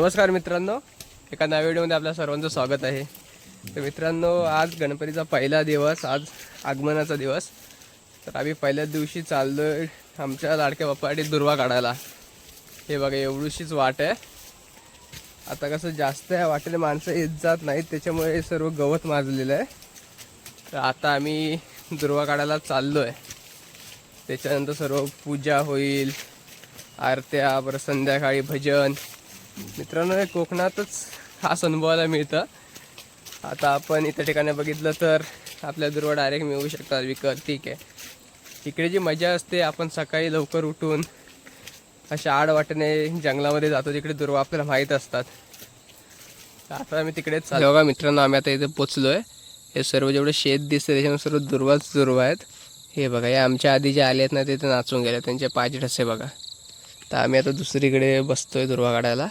नमस्कार मित्रांनो, एका नव्या व्हिडिओमध्ये आपल्या सर्वांचं स्वागत आहे. तर मित्रांनो, आज गणपतीचा पहिला दिवस, आज आगमनाचा दिवस. तर आम्ही पहिल्याच दिवशी चाललोय आमच्या लाडक्या बाप्पासाठी दुर्वा काढायला. हे बघा, एवढीशीच वाट आहे. आता कसं जास्त या वाटेने माणसं येत जात नाहीत, त्याच्यामुळे सर्व गवत माजलेलं आहे. तर आता आम्ही दुर्वा काढायला चाललोय. त्याच्यानंतर सर्व पूजा होईल, आरत्या, परत संध्याकाळी भजन. मित्रांनो, हे कोकणातच खास अनुभवायला मिळतं. आता आपण इतर ठिकाणी बघितलं तर आपल्या दुर्वा डायरेक्ट मिळू शकतात विकत, ठीक आहे. इकडे जी मजा असते, आपण सकाळी लवकर उठून अशा आडवाटेने जंगलामध्ये जातो, तिकडे दुर्वा आपल्याला माहीत असतात. आता आम्ही तिकडेच चाललो. बघा मित्रांनो, आम्ही आता इथे पोचलो आहे. हे सर्व जेवढे शेत दिसते त्याच्यामुळे सर्व दुर्वा आहेत. हे बघा, हे आमच्या आधी जे आले आहेत ना, ते नाचून गेले, त्यांचे पाय ठसे बघा. तर आम्ही आता दुसरीकडे बसतोय दुर्वा काढायला.